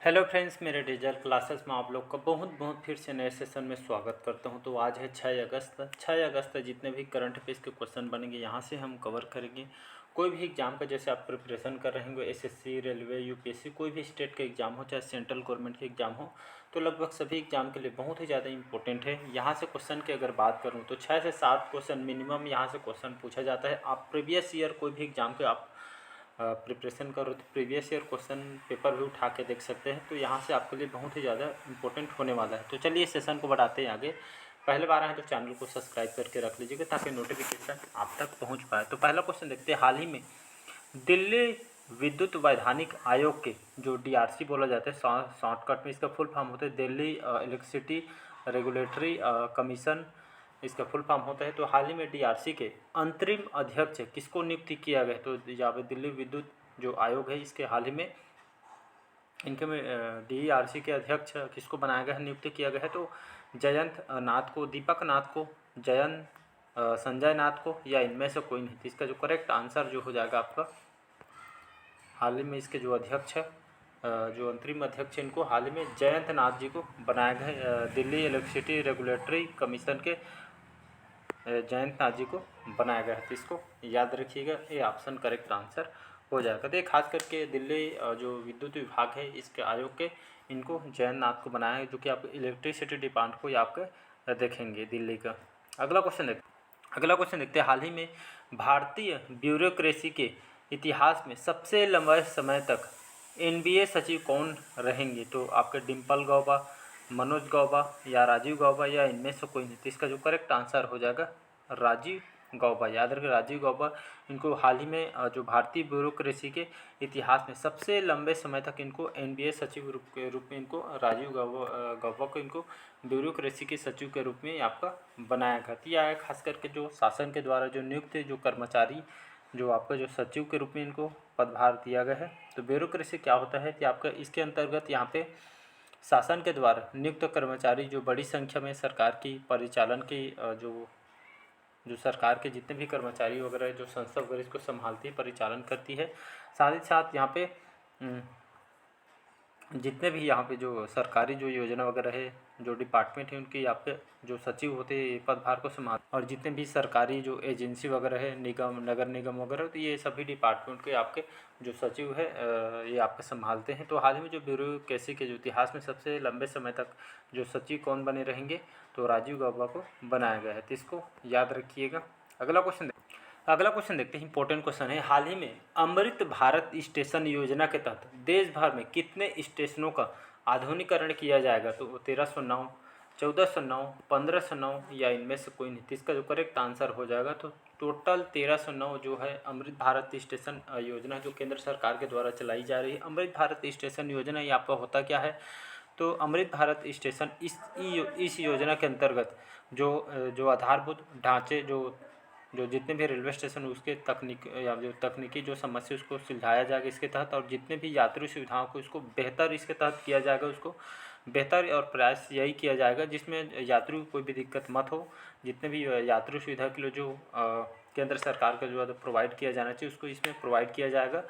Hello friends, मेरे digital classes में आप लोग का बहुत बहुत फिर से नए सेशन में स्वागत करता हूं। तो आज है 6 अगस्त जितने भी करंट अफेयर्स के क्वेश्चन बनेंगे यहाँ से हम कवर करेंगे। कोई भी एग्जाम का जैसे आप प्रिपरेशन कर रहे होंगे, एसएससी, रेलवे, यूपीएससी, कोई भी स्टेट का एग्जाम हो चाहे सेंट्रल गवर्नमेंट के एग्जाम हो, तो लगभग सभी एग्जाम के लिए बहुत ही ज़्यादा इंपॉर्टेंट है। यहाँ से क्वेश्चन की अगर बात करूँ तो 6 से 7 क्वेश्चन मिनिमम यहाँ से क्वेश्चन पूछा जाता है। आप प्रीवियस ईयर कोई भी एग्जाम के आप प्रिपरेशन करो तो प्रीवियस ईयर क्वेश्चन पेपर भी उठा के देख सकते हैं। तो यहाँ से आपके लिए बहुत ही ज़्यादा इंपॉर्टेंट होने वाला है। तो चलिए सेशन को बढ़ाते हैं आगे। पहले बार आए तो चैनल को सब्सक्राइब करके रख लीजिएगा ताकि नोटिफिकेशन आप तक पहुँच पाए। तो पहला क्वेश्चन देखते हैं। हाल ही में दिल्ली विद्युत वैधानिक आयोग के जो डीआरसी बोला जाता है, शॉर्टकट में इसका फुल फॉर्म होता है दिल्ली इलेक्ट्रिसिटी रेगुलेटरी कमीशन, इसका फुल फॉर्म होता है। तो हाल ही में डीआरसी के अंतरिम अध्यक्ष किसको नियुक्त किया गया? तो यहाँ पे दिल्ली विद्युत जो आयोग है इसके हाल ही में इनके में डीआरसी के अध्यक्ष किसको बनाया गया है, नियुक्त किया गया है? तो जयंत नाथ को, दीपक नाथ को, जयंत संजय नाथ को, या इनमें से कोई नहीं। तो इसका जो करेक्ट आंसर जो हो जाएगा आपका, हाल ही में इसके जो अध्यक्ष है, जो अंतरिम अध्यक्ष इनको हाल ही में जयंत नाथ जी को बनाया गया है। दिल्ली इलेक्ट्रिसिटी रेगुलेटरी कमीशन के जयंत नाथ जी को बनाया गया है। तो इसको याद रखिएगा, ये ऑप्शन करेक्ट आंसर हो जाएगा। तो ये खास करके दिल्ली जो विद्युत विभाग है इसके आयोग के इनको जयंत नाथ को बनाया है, जो कि आप इलेक्ट्रिसिटी डिपार्टमेंट को आपके देखेंगे दिल्ली का। अगला क्वेश्चन देखते हैं। हाल ही में भारतीय ब्यूरोक्रेसी के इतिहास में सबसे लंबे समय तक एनबीए सचिव कौन रहेंगे? तो आपके डिम्पल गौबा, मनोज गौबा, या राजीव गौबा, या इनमें से कोई नहीं। तो इसका जो करेक्ट आंसर हो जाएगा राजीव गौबा। याद रखें, राजीव गौबा इनको हाल ही में जो भारतीय ब्यूरोक्रेसी के इतिहास में सबसे लंबे समय तक इनको एनबीए सचिव के रूप में इनको राजीव गौबा को इनको ब्यूरोक्रेसी के सचिव के रूप में आपका बनाया गया। तो यह खास करके जो शासन के द्वारा जो नियुक्त जो कर्मचारी जो आपका जो सचिव के रूप में इनको पदभार दिया गया है। तो ब्यूरोक्रेसी क्या होता है कि आपका इसके अंतर्गत यहाँ पे शासन के द्वारा नियुक्त कर्मचारी जो बड़ी संख्या में सरकार की परिचालन की जो सरकार के जितने भी कर्मचारी वगैरह जो संस्था वगैरह इसको संभालती है, परिचालन करती है, साथ ही साथ यहाँ पे जितने भी यहाँ पे जो सरकारी जो योजना वगैरह है, जो डिपार्टमेंट है, उनके यहाँ पे जो सचिव होते हैं पदभार को संभाल, और जितने भी सरकारी जो एजेंसी वगैरह है, निगम, नगर निगम वगैरह, तो ये सभी डिपार्टमेंट के आपके जो सचिव है ये आपके संभालते हैं। तो हाल ही में जो ब्यूरोक्रेसी के जो इतिहास में सबसे लंबे समय तक जो सचिव कौन बने रहेंगे? तो राजीव गौबा को बनाया गया है। तो इसको याद रखिएगा। अगला क्वेश्चन देखते हैं। इंपॉर्टेंट क्वेश्चन है। हाल ही में अमृत भारत स्टेशन योजना के तहत देश भर में कितने स्टेशनों का आधुनिकीकरण किया जाएगा? तो 1309, 1409, 1509, या इनमें से कोई नहीं। इसका जो करेक्ट आंसर हो जाएगा तो टोटल 1309 जो है अमृत भारत स्टेशन योजना जो केंद्र सरकार के द्वारा चलाई जा रही है। अमृत भारत स्टेशन योजना ये आपका होता क्या है? तो अमृत भारत स्टेशन इस योजना के अंतर्गत जो आधारभूत ढांचे जो जितने भी रेलवे स्टेशन उसके तकनीक या जो तकनीकी जो समस्या उसको सुलझाया जाएगा इसके तहत, और जितने भी यात्री सुविधाओं को इसको बेहतर इसके तहत किया जाएगा, उसको बेहतर और प्रयास यही किया जाएगा जिसमें यात्रियों को कोई भी दिक्कत मत हो। जितने भी यात्री सुविधा के लिए जो केंद्र सरकार का जो प्रोवाइड किया जाना चाहिए उसको इसमें प्रोवाइड किया जाएगा।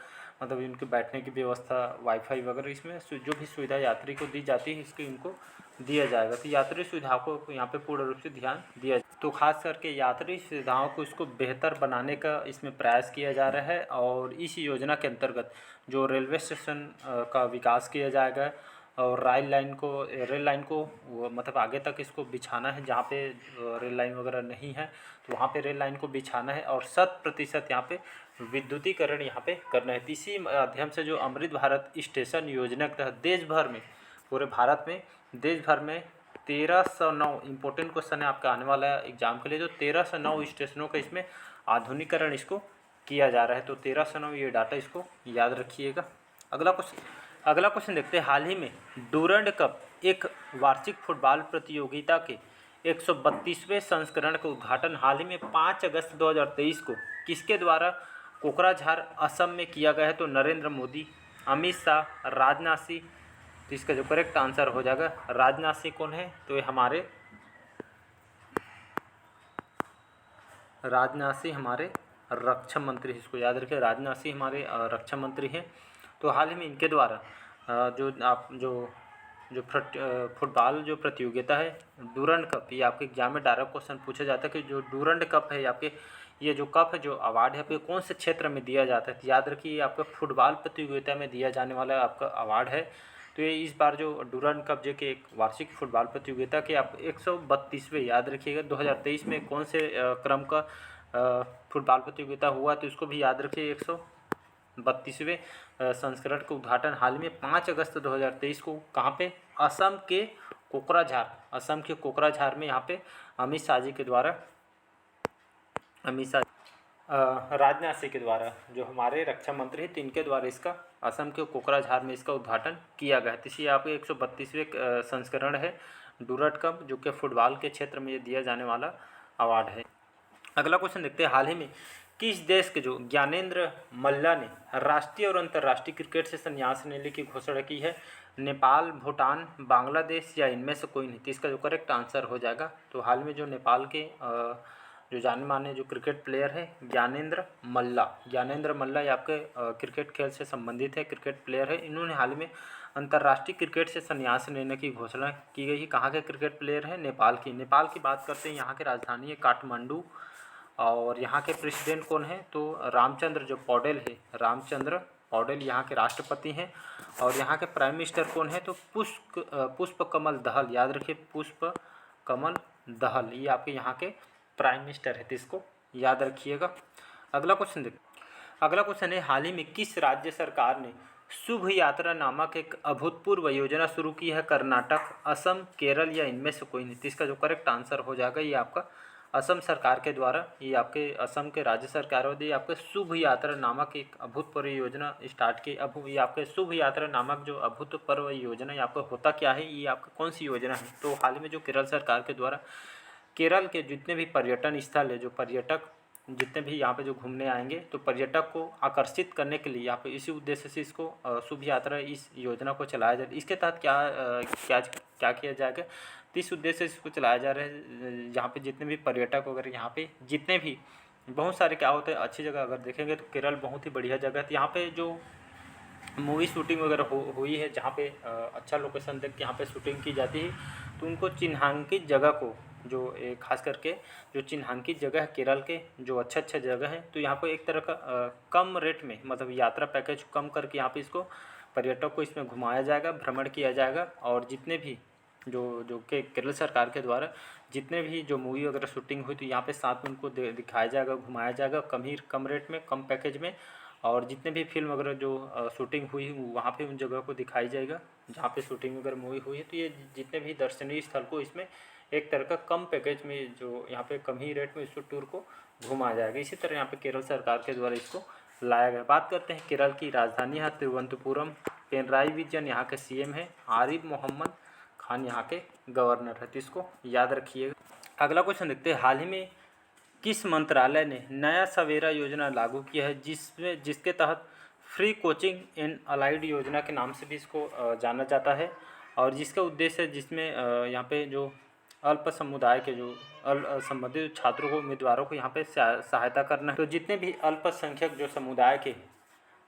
मतलब इनके बैठने की व्यवस्था, वाईफाई वगैरह, इसमें जो भी सुविधा यात्री को दी जाती है इसको इनको दिया जाएगा। तो यात्री सुविधाओं को यहाँ पे पूर्ण रूप से ध्यान दिया, तो खास करके यात्री सुविधाओं को इसको बेहतर बनाने का इसमें प्रयास किया जा रहा है। और इस योजना के अंतर्गत जो रेलवे स्टेशन का विकास किया जाएगा, और रेल लाइन को मतलब आगे तक इसको बिछाना है। जहाँ पे रेल लाइन वगैरह नहीं है तो वहाँ पे रेल लाइन को बिछाना है, और 100% यहाँ पे विद्युतीकरण यहाँ पे करना है। इसी माध्यम से जो अमृत भारत स्टेशन योजना के तहत देश भर में, पूरे भारत में, देश भर में 1309 इंपॉर्टेंट क्वेश्चन है आपका आने वाला है एग्जाम के लिए। जो 1309 स्टेशनों का इसमें आधुनिकीकरण इसको किया जा रहा है। तो 1309 ये डाटा इसको याद रखिएगा। अगला क्वेश्चन देखते हैं। हाल ही में डूरंड कप एक वार्षिक फुटबॉल प्रतियोगिता के 132वें संस्करण का उद्घाटन हाल ही में 5 अगस्त 2023 को किसके द्वारा कोकराझार असम में किया गया है? तो नरेंद्र मोदी, अमित शाह, राजनाथ सिंह। तो इसका जो करेक्ट आंसर हो जाएगा राजनाथ सिंह कौन है? तो ये हमारे राजनाथ सिंह हमारे रक्षा मंत्री, इसको याद रखें, राजनाथ सिंह हमारे रक्षा मंत्री हैं। तो हाल ही में इनके द्वारा जो आप जो फुटबॉल जो प्रतियोगिता है डूरंड कप, ये आपके एग्जाम में डायरेक्ट क्वेश्चन पूछा जाता है कि जो डूरंड कप है आपके, ये जो कप है, जो अवार्ड है आपके कौन से क्षेत्र में दिया जाता है। तो याद रखिए ये आपका फुटबॉल प्रतियोगिता में दिया जाने वाला आपका अवार्ड है। तो ये इस बार जो डूरंड कप जो कि एक वार्षिक फुटबॉल प्रतियोगिता के आप 132वें, याद रखिएगा 2023 में कौन से क्रम का फुटबॉल प्रतियोगिता हुआ, तो इसको भी याद रखिए। 132वें संस्करण का उद्घाटन हाल में 5 अगस्त 2023 को कहाँ पे, असम के कोकराझार में यहाँ पे अमित शाह जी के द्वारा, राजनाथ सिंह के द्वारा, जो हमारे रक्षा मंत्री हैं, तो इनके द्वारा इसका असम के कोकराझार में इसका उद्घाटन किया गया है। तो ये आपके 132वें संस्करण है डूरंड कप, जो कि फुटबॉल के क्षेत्र में दिया जाने वाला अवार्ड है। अगला क्वेश्चन देखते हैं, हाल ही में किस देश के जो ज्ञानेंद्र मल्ला ने राष्ट्रीय और अंतर्राष्ट्रीय क्रिकेट से संन्यास लेने की घोषणा की है। नेपाल, भूटान, बांग्लादेश या इनमें से कोई नहीं। तो इसका जो करेक्ट आंसर हो जाएगा, तो हाल में जो नेपाल के जो जाने माने जो क्रिकेट प्लेयर है ज्ञानेंद्र मल्ला ये आपके क्रिकेट खेल से संबंधित है, क्रिकेट प्लेयर है। इन्होंने हाल में अंतर्राष्ट्रीय क्रिकेट से संन्यास लेने की घोषणा की गई है। कहाँ के क्रिकेट प्लेयर हैं, नेपाल की बात करते हैं। यहाँ की राजधानी है काठमांडू, और यहाँ के प्रेसिडेंट कौन है, तो रामचंद्र जो पौडेल है, रामचंद्र पौडेल यहाँ के राष्ट्रपति हैं। और यहाँ के प्राइम मिनिस्टर कौन है, तो पुष्प कमल दहल, याद रखिए पुष्प कमल दहल, ये आपके यहाँ के प्राइम मिनिस्टर है, तो इसको याद रखिएगा। अगला क्वेश्चन है, हाल ही में किस राज्य सरकार ने शुभ यात्रा नामक एक अभूतपूर्व योजना शुरू की है। कर्नाटक, असम, केरल या इनमें से कोई नहीं। तो इसका जो करेक्ट आंसर हो जाएगा, ये आपका असम सरकार के द्वारा, ये आपके असम के राज्य सरकार होती है, आपके शुभ यात्रा नामक एक अभूतपूर्व योजना स्टार्ट की। अब ये आपके शुभ यात्रा नामक जो अभूतपूर्व योजना, ये आपका होता क्या है, ये आपका कौन सी योजना है। तो हाल ही में जो केरल सरकार के द्वारा केरल के जितने भी पर्यटन स्थल है, जो पर्यटक जितने भी यहाँ पे जो घूमने आएंगे, तो पर्यटक को आकर्षित करने के लिए यहाँ पे इसी उद्देश्य से इसको शुभ यात्रा इस योजना को चलाया जाए। इसके तहत क्या किया जाएगा, तो इस उद्देश्य से इसको चलाया जा रहा है। यहाँ पे जितने भी पर्यटक वगैरह, यहाँ पे जितने भी बहुत सारे क्या होते हैं अच्छी जगह, अगर देखेंगे तो केरल बहुत ही बढ़िया जगह है। तो यहाँ पे जो मूवी शूटिंग वगैरह हुई है, जहाँ पे अच्छा लोकेशन देख के यहाँ पे शूटिंग की जाती है, तो उनको चिन्हांकित जगह को, जो खास करके जो चिन्हांकित जगह है केरल के, जो अच्छा जगह है, तो यहाँ पे एक तरह का कम रेट में, मतलब यात्रा पैकेज कम करके यहाँ पे इसको पर्यटक को इसमें घुमाया जाएगा, भ्रमण किया जाएगा। और जितने भी जो के केरल सरकार के द्वारा जितने भी जो मूवी वगैरह शूटिंग हुई, तो यहाँ पे साथ में उनको दिखाया जाएगा, घुमाया जाएगा कम रेट में, कम पैकेज में। और जितने भी फिल्म वगैरह जो शूटिंग हुई वहाँ पे उन जगह को दिखाई जाएगा जहाँ पे शूटिंग वगैरह मूवी हुई है। तो ये जितने भी दर्शनीय स्थल को इसमें एक तरह का कम पैकेज में, जो यहाँ पे कम ही रेट में इसको टूर को घुमाया जाएगा। इसी तरह यहाँ पे केरल सरकार के द्वारा इसको लाया गया। बात करते हैं केरल की राजधानी है तिरुवनंतपुरम। पिनराई विजयन यहाँ के सीएम है, आरिफ मोहम्मद खान यहाँ के गवर्नर है, तो इसको याद रखिएगा। अगला क्वेश्चन देखते हैं, हाल ही में किस मंत्रालय ने नया सवेरा योजना लागू किया है, जिसके तहत फ्री कोचिंग एंड अलाइड योजना के नाम से भी इसको जाना जाता है। और जिसका उद्देश्य है, जिसमें यहाँ पे जो अल्प समुदाय के जो संबंधित छात्रों को, उम्मीदवारों को यहाँ पे सहायता करना है। तो जितने भी अल्पसंख्यक जो समुदाय के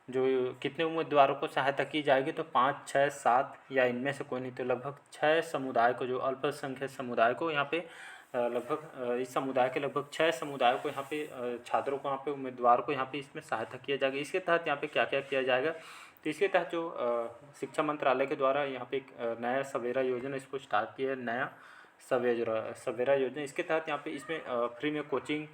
जो कितने उम्मीदवारों को सहायता की जाएगी, तो 5, 6, 7 या इनमें से कोई नहीं। तो लगभग 6 समुदाय को, जो अल्पसंख्यक समुदाय को यहाँ पे लगभग इस समुदाय के लगभग 6 समुदायों को यहाँ पे छात्रों को, यहाँ पे उम्मीदवार को यहाँ पे इसमें सहायता किया जाएगा। इसके तहत यहाँ पे क्या क्या किया जाएगा, तो इसके तहत जो शिक्षा मंत्रालय के द्वारा यहाँ पे एक नया सवेरा योजना इसको स्टार्ट किया है, नया सवेरा योजना। इसके तहत यहाँ पे इसमें फ्री में कोचिंग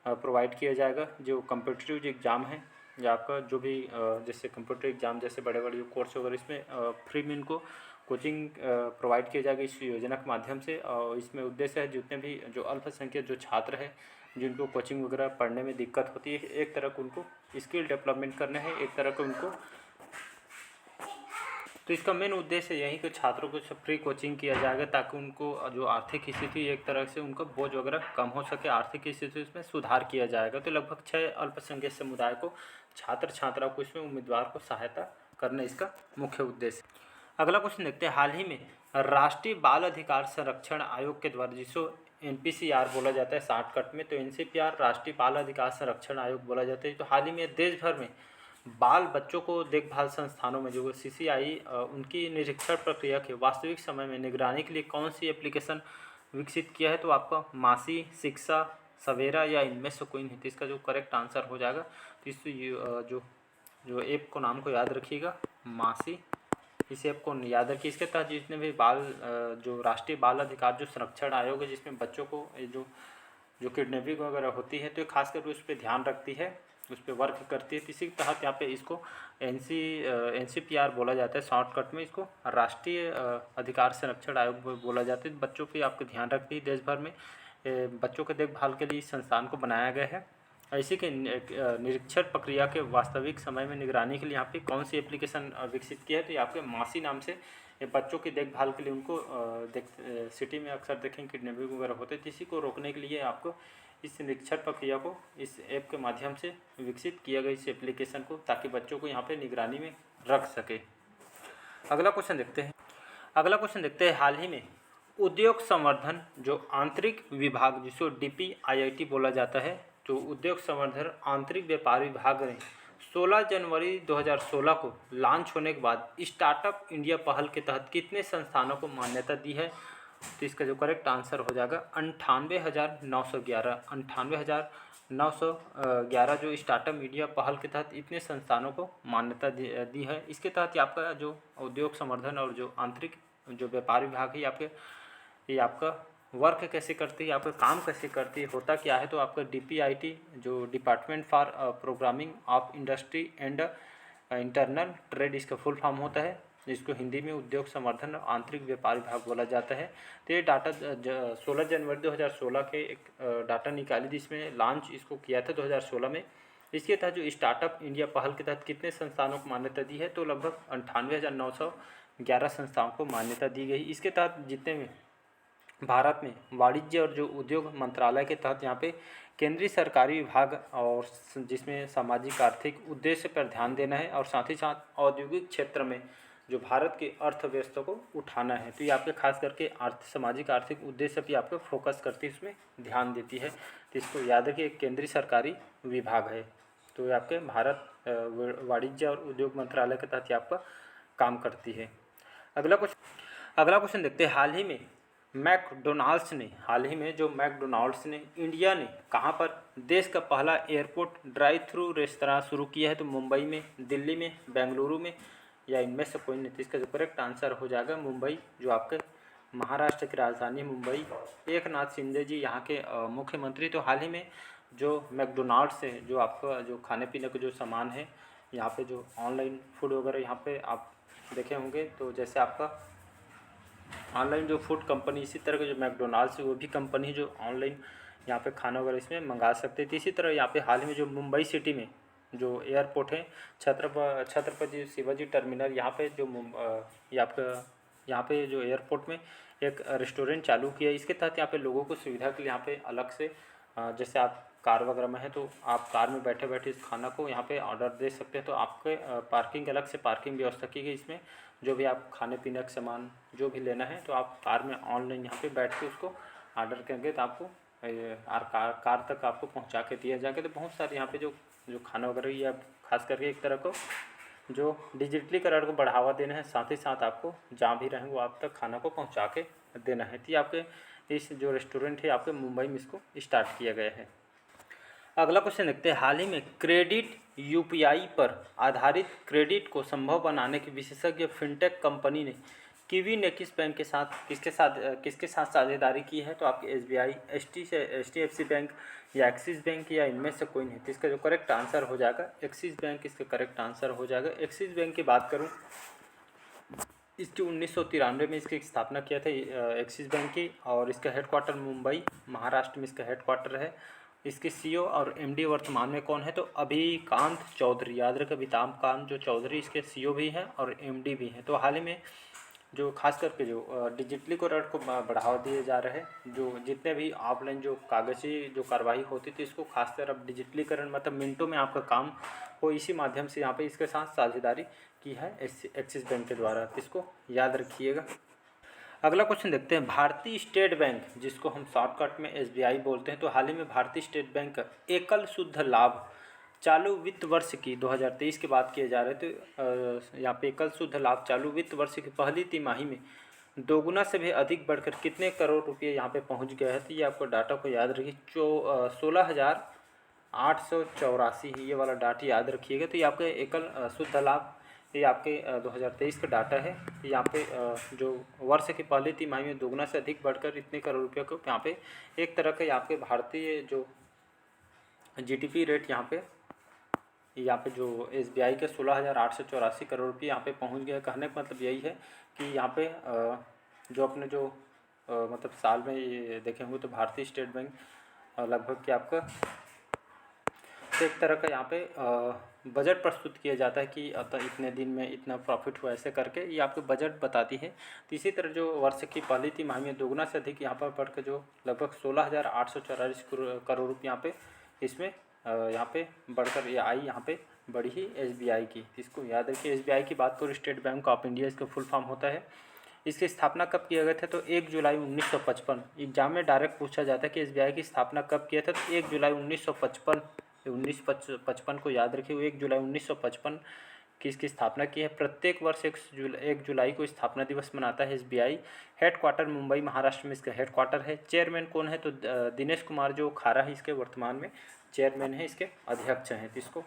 प्रोवाइड किया जाएगा। जो कम्पिटिटिव जो एग्ज़ाम है, या आपका जो भी जैसे कंप्यूटर एग्ज़ाम जैसे बड़े बड़े कोर्स वगैरह, इसमें फ्री में इनको कोचिंग प्रोवाइड किया जाएगा इस योजना के माध्यम से। और इसमें उद्देश्य है जितने भी जो अल्पसंख्यक जो छात्र हैं, जिनको कोचिंग वगैरह पढ़ने में दिक्कत होती है, एक तरह को उनको स्किल डेवलपमेंट करना है, एक तरह का उनको। तो इसका मेन उद्देश्य यही कि छात्रों को फ्री कोचिंग किया जाएगा, ताकि उनको जो आर्थिक स्थिति, एक तरह से उनका बोझ वगैरह कम हो सके, आर्थिक स्थिति इसमें सुधार किया जाएगा। तो लगभग 6 अल्पसंख्यक समुदाय को, छात्र छात्राओं को, इसमें उम्मीदवार को सहायता करना इसका मुख्य उद्देश्य। अगला क्वेश्चन देखते हैं, हाल ही में राष्ट्रीय बाल अधिकार संरक्षण आयोग के द्वारा, जिसको NPCR बोला जाता है शॉर्टकट में, तो NCPR राष्ट्रीय बाल अधिकार संरक्षण आयोग बोला जाता है। तो हाल ही में देश भर में बाल बच्चों को देखभाल संस्थानों में जो सीसीआई उनकी निरीक्षण प्रक्रिया के वास्तविक समय में निगरानी के लिए कौन सी एप्लीकेशन विकसित किया है? तो आपका मासी, शिक्षा, सवेरा या इनमें से कोई नहीं। तो इसका जो करेक्ट आंसर हो जाएगा, तो इस जो जो ऐप को नाम को याद रखिएगा, मासी। इस ऐप को याद रखिए। इसके तहत जितने भी जो राष्ट्रीय बाल अधिकार जो संरक्षण आयोग है, जिसमें बच्चों को जो किडनैपिंग वगैरह होती है, तो ये खासकर उस पर ध्यान रखती है, उस पर वर्क करती है। तो इसी के तहत यहाँ पे इसको NCPR बोला जाता है शॉर्टकट में। इसको राष्ट्रीय अधिकार संरक्षण आयोग बोला जाता है। बच्चों पे आपको ध्यान रखती है। देश भर में बच्चों के देखभाल के लिए इस संस्थान को बनाया गया है। इसी के निरीक्षण प्रक्रिया के वास्तविक समय में निगरानी के लिए यहाँ पे कौन सी एप्लीकेशन विकसित की है? तो ये आपके मासी नाम से ये बच्चों की देखभाल के लिए उनको सिटी में अक्सर देखेंगे किडनैपिंग वगैरह होते हैं। इसी को रोकने के लिए आपको इस निरीक्षण प्रक्रिया को इस ऐप के माध्यम से विकसित किया गया, इस एप्लीकेशन को, ताकि बच्चों को यहाँ पे निगरानी में रख सके। अगला क्वेश्चन देखते हैं। हाल ही में उद्योग संवर्धन जो आंतरिक विभाग, जिसको DPIIT बोला जाता है, जो उद्योग संवर्धन आंतरिक व्यापार विभाग ने 16 जनवरी 2016 को लॉन्च होने के बाद स्टार्टअप इंडिया पहल के तहत कितने संस्थानों को मान्यता दी है? तो इसका जो करेक्ट आंसर हो जाएगा 98,911। 98,911 जो स्टार्टअप इंडिया पहल के तहत इतने संस्थानों को मान्यता दी है। इसके तहत आपका जो उद्योग संवर्धन और जो आंतरिक जो व्यापार विभाग है, ये आपका वर्क कैसे करती है, आपका काम कैसे करती है, होता क्या है? तो आपका DPIIT जो department for programming of industry and internal trade, इसका फुल फॉर्म होता है, जिसको हिंदी में उद्योग संवर्धन और आंतरिक व्यापार विभाग बोला जाता है। तो ये डाटा 16 जनवरी 2016 के एक डाटा निकाली, जिसमें लॉन्च इसको किया था 2016 में। इसके तहत जो स्टार्टअप इंडिया पहल के तहत कितने संस्थानों को मान्यता दी है? तो लगभग 98,911 संस्थाओं को मान्यता दी गई। इसके तहत जितने में भारत में वाणिज्य और जो उद्योग मंत्रालय के तहत यहाँ पे केंद्रीय सरकारी विभाग और जिसमें सामाजिक आर्थिक उद्देश्य पर ध्यान देना है, और साथ ही साथ औद्योगिक क्षेत्र में जो भारत की अर्थव्यवस्था को उठाना है। तो ये आपके खास करके सामाजिक आर्थिक उद्देश्य भी आपको फोकस करती है, उसमें ध्यान देती है। तो इसको याद रखिए, केंद्रीय सरकारी विभाग है। तो ये आपके भारत वाणिज्य और उद्योग मंत्रालय के तहत ये आपका काम करती है। अगला क्वेश्चन देखते हैं। हाल ही में मैकडोनाल्ड्स ने इंडिया ने कहाँ पर देश का पहला एयरपोर्ट ड्राइव थ्रू रेस्तरां शुरू किया है? तो मुंबई में, दिल्ली में, बेंगलुरु में या इनमें से कोई नहीं। तो इसका जो करेक्ट आंसर हो जाएगा मुंबई, जो आपके महाराष्ट्र की राजधानी मुंबई। एकनाथ शिंदे जी यहाँ के मुख्यमंत्री। तो हाल ही में जो मैकडोनाल्ड्स है, जो आपका जो खाने पीने का जो सामान है, यहाँ पे जो ऑनलाइन फूड वगैरह यहाँ पे आप देखे होंगे, तो जैसे आपका ऑनलाइन जो फूड कंपनी, इसी तरह के जो मैकडोनाल्ड्स है वो भी कंपनी जो ऑनलाइन यहाँ पे खाना वगैरह इसमें मंगा सकते थे। इसी तरह यहाँ पे हाल ही में जो मुंबई सिटी में जो एयरपोर्ट है, छत्रपति शिवाजी टर्मिनल, यहाँ पे जो ये आपका यहाँ पे जो एयरपोर्ट में एक रेस्टोरेंट चालू किया है। इसके तहत यहाँ पे लोगों को सुविधा के लिए यहाँ पे अलग से जैसे आप कार वगैरह में है, तो आप कार में बैठे बैठे इस खाना को यहाँ पे ऑर्डर दे सकते हैं। तो आपके पार्किंग अलग से पार्किंग व्यवस्था की गई। इसमें जो भी आप खाने पीने का सामान जो भी लेना है, तो आप कार में ऑनलाइन यहाँ पे बैठ के उसको ऑर्डर करेंगे, तो आपको कार तक आपको पहुँचा के दिया जाएगा। तो बहुत सारे यहाँ पे जो खाना वगैरह, ये आप खास करके एक तरह को जो डिजिटलीकरण को बढ़ावा देना है, साथ ही साथ आपको जहाँ भी रहें वो आप तक खाना को पहुँचा के देना है। तो ये आपके इस जो रेस्टोरेंट है आपके मुंबई में इसको स्टार्ट किया गया है। अगला क्वेश्चन देखते हैं। हाल ही में क्रेडिट UPI पर आधारित क्रेडिट को संभव बनाने की विशेषज्ञ फिनटेक कंपनी ने किवी ने किसके साथ साझेदारी की है? तो आपके SBI, HDFC बैंक या एक्सिस बैंक या इनमें से कोई नहीं। तो इसका जो करेक्ट आंसर हो जाएगा एक्सिस बैंक, इसका करेक्ट आंसर हो जाएगा। एक्सिस बैंक की बात करूँ, इसकी 1993 में इसकी स्थापना किया था एक्सिस बैंक की, और इसका हेडक्वार्टर मुंबई महाराष्ट्र में इसका हेडक्वार्टर है। इसके CEO और MD वर्तमान में कौन है? तो अभिकांत चौधरी। याद रखें, अभिताभ जो चौधरी इसके CEO भी हैं और MD भी हैं। तो हाल ही में जो खास करके जो डिजिटलीकरण को बढ़ावा दिए जा रहे हैं, जो जितने भी ऑफलाइन जो कागजी जो कार्रवाई होती थी, इसको खासकर अब डिजिटलीकरण मतलब मिनटों में आपका काम हो, इसी माध्यम से यहाँ पे इसके साथ साझेदारी की है एक्सिस बैंक के द्वारा। इसको याद रखिएगा। अगला क्वेश्चन देखते हैं। भारतीय स्टेट बैंक, जिसको हम शॉर्टकट में SBI बोलते हैं, तो हाल ही में भारतीय स्टेट बैंक का एकल शुद्ध लाभ चालू वित्त वर्ष की 2023 की बात किए जा रहे थे। यहाँ पे एकल शुद्ध लाभ चालू वित्त वर्ष की पहली तिमाही में दोगुना से भी अधिक बढ़कर कितने करोड़ रुपये यहाँ पे पहुँच गया है। तो ये आपको डाटा को याद रखिए, 16,884 ये वाला डाटा याद रखिएगा। तो ये आपके एकल शुद्ध लाभ, ये आपके 2023 का डाटा है। यहाँ पे जो वर्ष की पहली तिमाही में दोगुना से अधिक बढ़कर इतने करोड़ रुपये को यहाँ पे एक तरह के आपके भारतीय जो जीडीपी रेट यहाँ पे जो एसबीआई के 16,884 करोड़ रुपये यहाँ पे पहुँच गया। कहने का मतलब यही है कि यहाँ पे जो अपने जो मतलब साल में ये देखे होंगे तो भारतीय स्टेट बैंक लगभग कि आपका तो एक तरह का यहाँ पे बजट प्रस्तुत किया जाता है कि इतने दिन में इतना प्रॉफिट हुआ, ऐसे करके ये आपको बजट बताती है। तो इसी तरह जो वर्ष की पहली तिमाही में दोगुना से अधिक यहाँ पर बढ़कर जो लगभग 16,844 करोड़ रुपये यहाँ पे इसमें यहाँ पे बढ़कर ये आई, यहाँ पे बढ़ी ही एसबीआई की। इसको याद रखिए। एसबीआई की बात करूँ, स्टेट बैंक ऑफ इंडिया इसका फुल फॉर्म होता है। इसकी स्थापना कब किया गया था? तो 1 जुलाई 1955। एग्जाम में डायरेक्ट पूछा जाता है कि एसबीआई की स्थापना कब किया था, तो 1 जुलाई 1955 को याद रखिए। 1 जुलाई 1955 की इसकी स्थापना की है। प्रत्येक वर्ष 1 जुलाई को स्थापना दिवस मनाता है एसबीआई। हेडक्वार्टर मुंबई महाराष्ट्र में इसका हेडक्वार्टर है। चेयरमैन कौन है? तो दिनेश कुमार जो खारा है इसके वर्तमान में चेयरमैन है, इसके अध्यक्ष हैं। तो इसको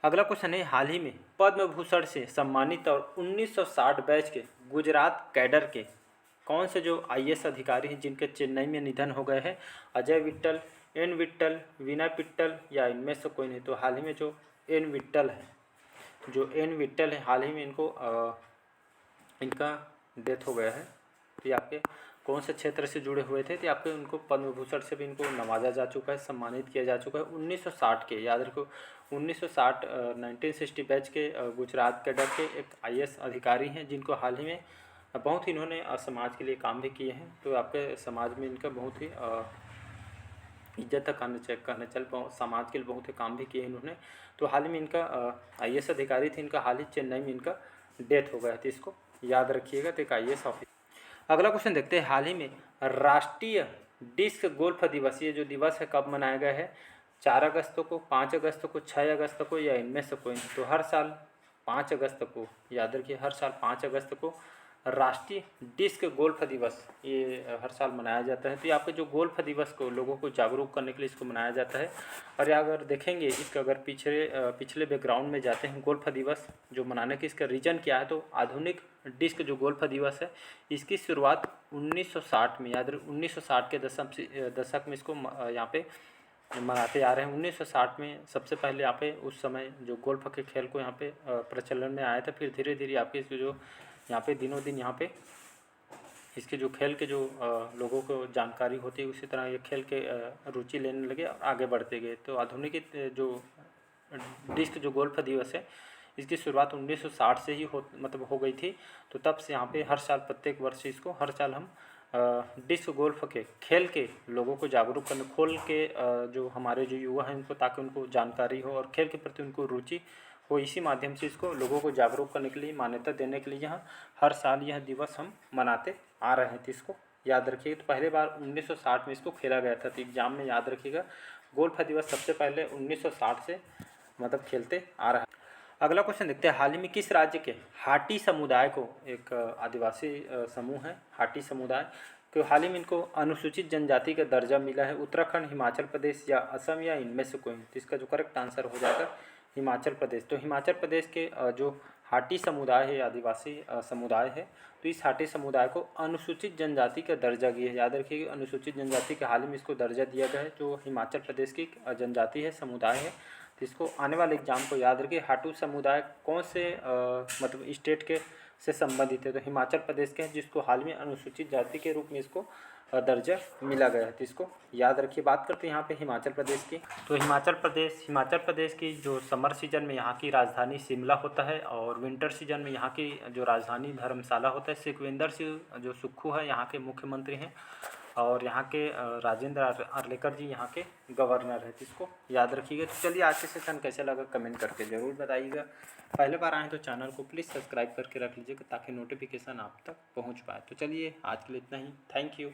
अगला क्वेश्चन है, हाल ही में पद्म भूषण से सम्मानित और 1960 बैच के गुजरात कैडर के कौन से जो आईएएस अधिकारी हैं जिनके चेन्नई में निधन हो गए हैं? अजय विट्टल, एन विट्टल, विनय पिट्टल या इनमें से कोई नहीं? तो हाल ही में जो एन विट्टल है, हाल ही में इनका डेथ हो गया है। तो ये आपके कौन से क्षेत्र से जुड़े हुए थे? तो आपके उनको पद्म भूषण से भी इनको नवाजा जा चुका है, सम्मानित किया जा चुका है। 1960 के, याद रखो 1960 1960 बैच के गुजरात कैडर के एक आईएएस अधिकारी हैं जिनको हाल ही में बहुत ही इन्होंने समाज के लिए काम भी किए हैं। तो आपके समाज में इनका बहुत ही इज्जत तक कहना चल समाज के लिए बहुत ही काम भी किए इन्होंने। तो हाल ही में इनका आईएएस अधिकारी थे, इनका हाल ही चेन्नई में इनका डेथ हो गया था। इसको याद रखिएगा। तो एक आईएएस ऑफिसर। अगला क्वेश्चन देखते हैं, हाल ही में राष्ट्रीय डिस्क गोल्फ दिवस, ये जो दिवस है कब मनाया गया है? 4 अगस्त को, 5 अगस्त को, 6 अगस्त को या इनमें से कोई नहीं? तो हर साल 5 अगस्त को, याद रखिए, हर साल 5 अगस्त को राष्ट्रीय डिस्क गोल्फ दिवस ये हर साल मनाया जाता है। तो ये आपके जो गोल्फ दिवस को लोगों को जागरूक करने के लिए इसको मनाया जाता है। और या अगर देखेंगे इसका, अगर पिछले बैकग्राउंड में जाते हैं, गोल्फ दिवस जो मनाने की इसका रीजन क्या है? तो आधुनिक डिस्क जो गोल्फ दिवस है इसकी शुरुआत 1960 में, याद रखिए 1960 के दशक में इसको यहाँ पे मनाते आ रहे हैं। 1960 में सबसे पहले यहाँ पे उस समय जो गोल्फ के खेल को यहाँ पे प्रचलन में आया था। फिर धीरे धीरे आपके इसके जो यहाँ पे दिनों दिन यहाँ पे इसके जो खेल के जो लोगों को जानकारी होती है, उसी तरह ये खेल के रुचि लेने लगे और आगे बढ़ते गए। तो आधुनिक जो डिस्क जो गोल्फ दिवस है इसकी शुरुआत 1960 से ही हो गई थी। तो तब से यहाँ पे हर साल, प्रत्येक वर्ष इसको हर साल हम डिस्क गोल्फ के खेल के लोगों को जागरूक करने, खोल के जो हमारे जो युवा हैं उनको, ताकि उनको जानकारी हो और खेल के प्रति उनको रुचि हो, इसी माध्यम से इसको लोगों को जागरूक करने के लिए, मान्यता देने के लिए यहाँ हर साल यह दिवस हम मनाते आ रहे हैं। तो इसको याद रखिएगा। तो पहले बार 1960 में इसको खेला गया था। तो एग्जाम में याद रखिएगा, गोल्फ दिवस सबसे पहले 1960 से मतलब खेलते आ रहा है। अगला क्वेश्चन देखते हैं, हाल ही में किस राज्य के हाटी समुदाय को, एक आदिवासी समूह है हाटी समुदाय, तो हाल ही में इनको अनुसूचित जनजाति का दर्जा मिला है? उत्तराखंड, हिमाचल प्रदेश या असम या इनमें से कोई? तो इसका जो करेक्ट आंसर हो जाएगा हिमाचल प्रदेश। तो हिमाचल प्रदेश के जो हाटी समुदाय है, आदिवासी समुदाय है, तो इस हाटी समुदाय को अनुसूचित जनजाति का दर्जा दिया है। याद रखिए अनुसूचित जनजाति के हाल ही में इसको दर्जा दिया गया है, जो हिमाचल प्रदेश की जनजाति है, समुदाय है। तो इसको आने वाले एग्जाम को याद रखिए। हाटू समुदाय कौन से मतलब स्टेट के से संबंधित है? तो हिमाचल प्रदेश के हैं, जिसको हाल में अनुसूचित जाति के रूप में इसको दर्जा मिला गया है। तो इसको याद रखिए। बात करते हैं यहाँ पे हिमाचल प्रदेश की। तो हिमाचल प्रदेश की जो समर सीजन में यहाँ की राजधानी शिमला होता है, और विंटर सीजन में यहाँ की जो राजधानी धर्मशाला होता है। सुखविंदर सिंह जो सुक्खू है यहाँ के मुख्यमंत्री हैं, और यहाँ के राजेंद्र आर्लेकर जी यहाँ के गवर्नर है। तो इसको याद रखिएगा। तो चलिए, आज के सेशन कैसा लगा कमेंट करके ज़रूर बताइएगा। पहले बार आए तो चैनल को प्लीज़ सब्सक्राइब करके रख लीजिएगा, ताकि नोटिफिकेशन आप तक पहुँच पाए। तो चलिए, आज के लिए इतना ही। Thank you.